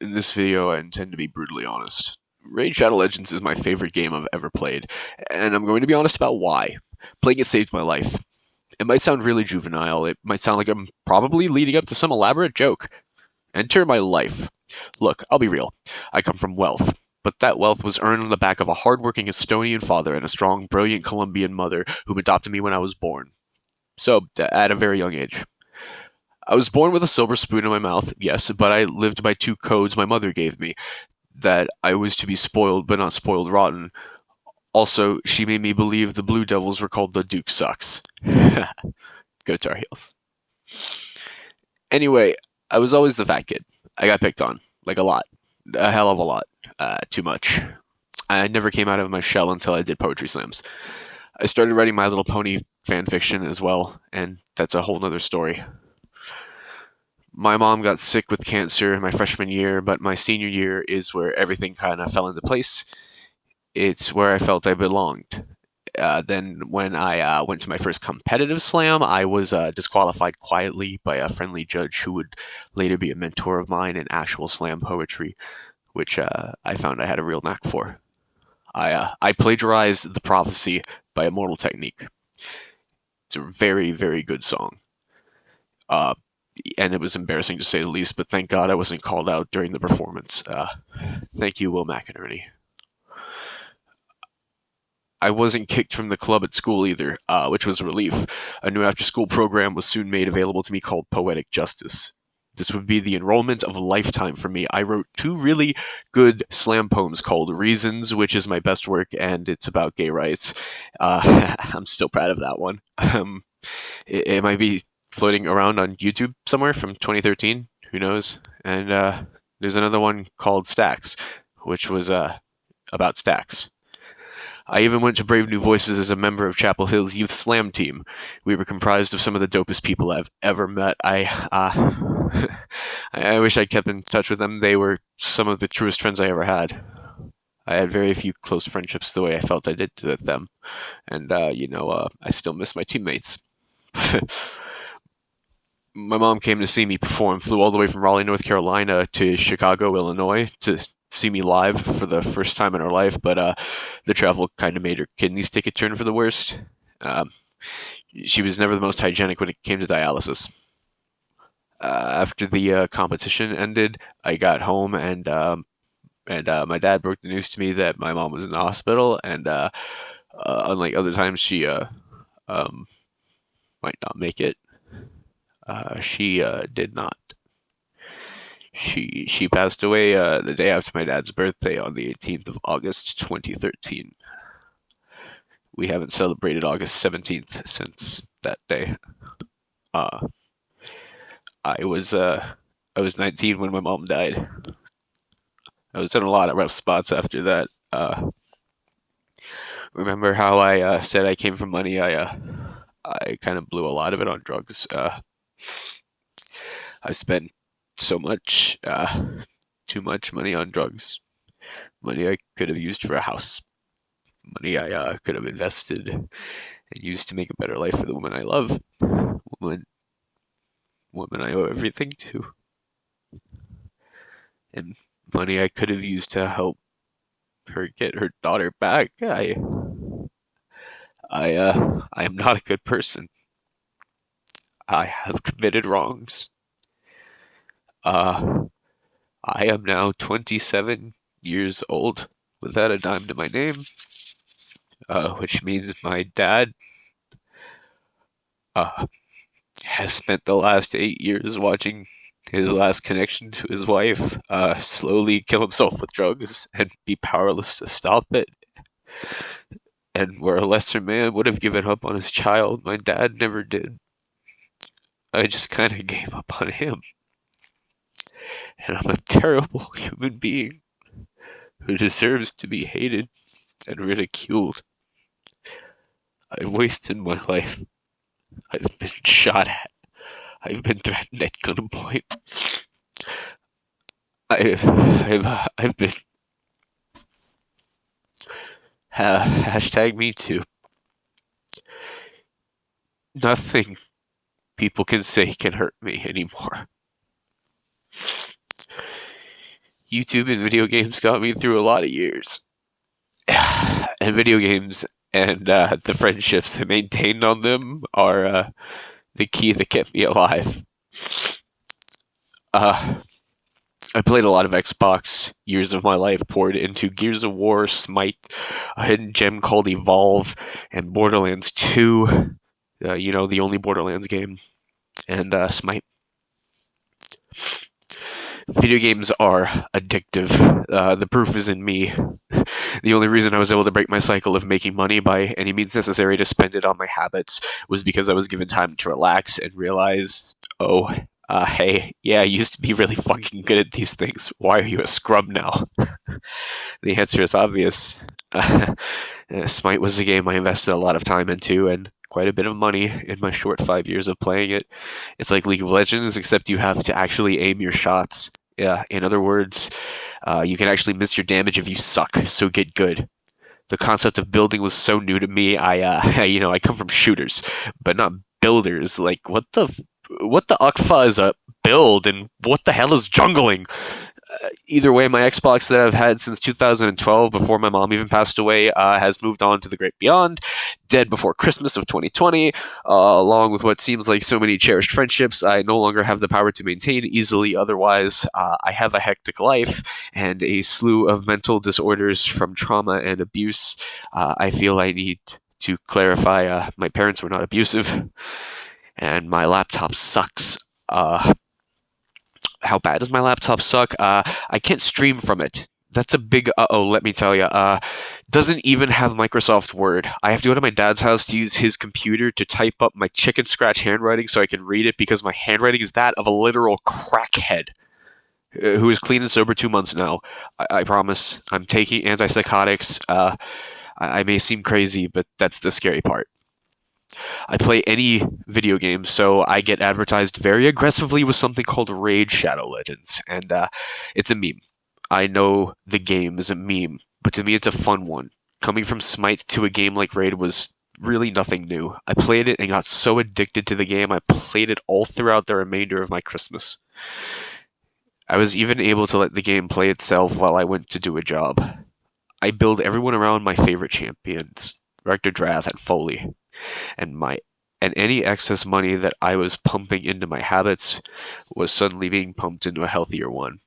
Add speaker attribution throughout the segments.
Speaker 1: In this video, I intend to be brutally honest. Raid Shadow Legends is my favorite game I've ever played, and I'm going to be honest about why. Playing it saved my life. It might sound really juvenile, it might sound like I'm probably leading up to some elaborate joke. Enter my life. Look, I'll be real. I come from wealth, but that wealth was earned on the back of a hardworking Estonian father and a strong, brilliant Colombian mother who adopted me when I was born. So, at a very young age. I was born with a silver spoon in my mouth, yes, but I lived by two codes my mother gave me that I was to be spoiled but not spoiled rotten. Also, she made me believe the Blue Devils were called the Duke Sucks. Go Tar Heels. Anyway, I was always the fat kid. I got picked on. Like a lot. A hell of a lot. Too much. I never came out of my shell until I did poetry slams. I started writing My Little Pony fan fiction as well, and that's a whole nother story. My mom got sick with cancer in my freshman year, but my senior year is where everything kind of fell into place. It's where I felt I belonged. Then, when I went to my first competitive slam, I was disqualified quietly by a friendly judge who would later be a mentor of mine in actual slam poetry, which I found I had a real knack for. I plagiarized The Prophecy by Immortal Technique. It's a very, very good song. Uh, and it was embarrassing to say the least, but thank God I wasn't called out during the performance. Thank you, Will McInerney. I wasn't kicked from the club at school either, which was a relief. A new after school program was soon made available to me called Poetic Justice. This would be the enrollment of a lifetime for me. I wrote two really good slam poems called Reasons, which is my best work, and it's about gay rights. I'm still proud of that one. It might be floating around on YouTube somewhere from 2013. Who knows? And there's another one called Stacks, which was about stacks. I even went to Brave New Voices as a member of Chapel Hill's Youth Slam team. We were comprised of some of the dopest people I've ever met. I wish I kept in touch with them. They were some of the truest friends I ever had. I had very few close friendships the way I felt I did to them, and I still miss my teammates. My mom came to see me perform, flew all the way from Raleigh, North Carolina to Chicago, Illinois to see me live for the first time in her life, but the travel kind of made her kidneys take a turn for the worst. Um, she was never the most hygienic when it came to dialysis. After the competition ended, I got home and my dad broke the news to me that my mom was in the hospital, and unlike other times, she um, might not make it. She did not. She passed away the day after my dad's birthday on the 18th of August 2013. We haven't celebrated August 17th since that day. Uh, I was uh, I was 19 when my mom died. I was in a lot of rough spots after that. Remember how I said I came from money? I kind of blew a lot of it on drugs. I spent so much, too much money on drugs. Money I could have used for a house. Money I could have invested and used to make a better life for the woman I love. Woman, woman I owe everything to. And money I could have used to help her get her daughter back. I am not a good person. I have committed wrongs. Uh, I am now 27 years old without a dime to my name, which means my dad uh, has spent the last 8 years watching his last connection to his wife slowly kill himself with drugs and be powerless to stop it. And where a lesser man would have given up on his child, my dad never did. I just kind of gave up on him. And I'm a terrible human being who deserves to be hated and ridiculed. I've wasted my life. I've been shot at. I've been threatened at gunpoint. I've been hashtag me too. Nothing people can say can hurt me anymore. YouTube and video games got me through a lot of years. And video games and the friendships I maintained on them are the key that kept me alive. I played a lot of Xbox. Years of my life poured into Gears of War, Smite, a hidden gem called Evolve, and Borderlands 2. The only Borderlands game, and Smite. Video games are addictive. The proof is in me. The only reason I was able to break my cycle of making money by any means necessary to spend it on my habits was because I was given time to relax and realize, hey, yeah, I used to be really fucking good at these things. Why are you a scrub now? The answer is obvious. Smite was a game I invested a lot of time into and quite a bit of money in my short 5 years of playing it. It's like League of Legends, except you have to actually aim your shots. Yeah, in other words, you can actually miss your damage if you suck, so get good. The concept of building was so new to me. I come from shooters, but not builders. Like, what the ukfa is a build, and what the hell is jungling? Either way, my Xbox that I've had since 2012, before my mom even passed away, has moved on to the great beyond, dead before Christmas of 2020. Along with what seems like so many cherished friendships, I no longer have the power to maintain easily. Otherwise, I have a hectic life and a slew of mental disorders from trauma and abuse. I feel I need to clarify, my parents were not abusive, and my laptop sucks. How bad does my laptop suck? I can't stream from it. That's a big let me tell you. Doesn't even have Microsoft Word. I have to go to my dad's house to use his computer to type up my chicken scratch handwriting so I can read it, because my handwriting is that of a literal crackhead who is clean and sober 2 months now. I promise. I'm taking antipsychotics. I may seem crazy, but that's the scary part. I play any video game, so I get advertised very aggressively with something called Raid Shadow Legends, and it's a meme. I know the game is a meme, but to me it's a fun one. Coming from Smite to a game like Raid was really nothing new. I played it and got so addicted to the game, I played it all throughout the remainder of my Christmas. I was even able to let the game play itself while I went to do a job. I build everyone around my favorite champions, Rector Drath and Foley. And any excess money that I was pumping into my habits was suddenly being pumped into a healthier one.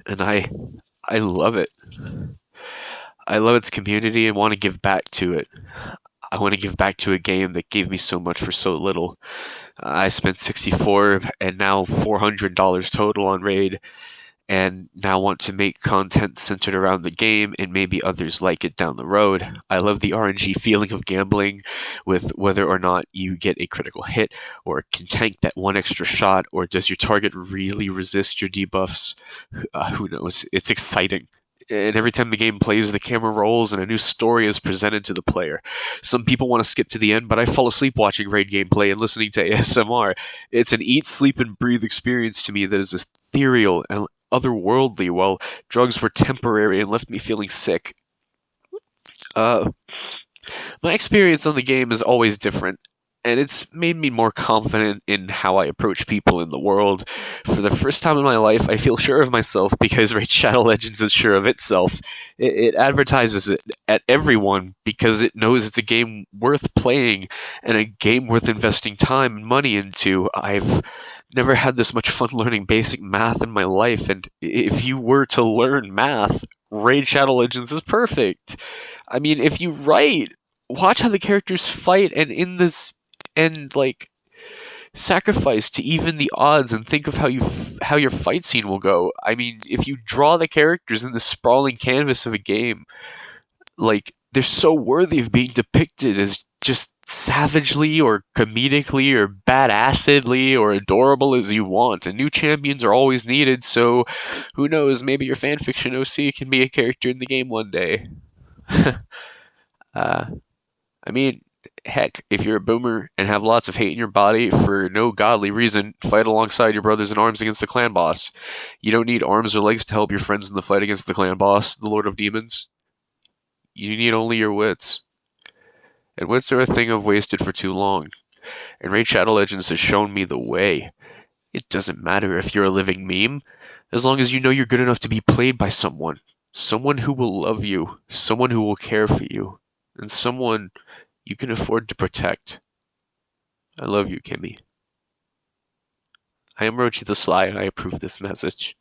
Speaker 1: And I love it. I love its community and want to give back to it. I want to give back to a game that gave me so much for so little. I spent $64 and now $400 total on Raid, and now want to make content centered around the game and maybe others like it down the road. I love the RNG feeling of gambling with whether or not you get a critical hit or can tank that one extra shot, or does your target really resist your debuffs? Who knows? It's exciting. And every time the game plays, the camera rolls and a new story is presented to the player. Some people want to skip to the end, but I fall asleep watching Raid gameplay and listening to ASMR. It's an eat, sleep, and breathe experience to me that is ethereal and otherworldly, while drugs were temporary and left me feeling sick. My experience on the game is always different, and it's made me more confident in how I approach people in the world. For the first time in my life, I feel sure of myself because Raid Shadow Legends is sure of itself. It advertises it at everyone because it knows it's a game worth playing and a game worth investing time and money into. I've never had this much fun learning basic math in my life, and if you were to learn math, Raid Shadow Legends is perfect. I mean, if you write, watch how the characters fight and sacrifice to even the odds, and think of how your fight scene will go. I mean, if you draw the characters in the sprawling canvas of a game, they're so worthy of being depicted as just savagely or comedically or badassedly or adorable as you want. And new champions are always needed, so who knows, maybe your fanfiction OC can be a character in the game one day. I mean, heck, if you're a boomer and have lots of hate in your body for no godly reason, fight alongside your brothers in arms against the clan boss. You don't need arms or legs to help your friends in the fight against the clan boss, the Lord of Demons. You need only your wits. And wits are a thing I've wasted for too long. And Raid Shadow Legends has shown me the way. It doesn't matter if you're a living meme, as long as you know you're good enough to be played by someone. Someone who will love you, someone who will care for you, and someone you can afford to protect. I love you, Kimmy. I am Rochi the Sly, and I approve this message.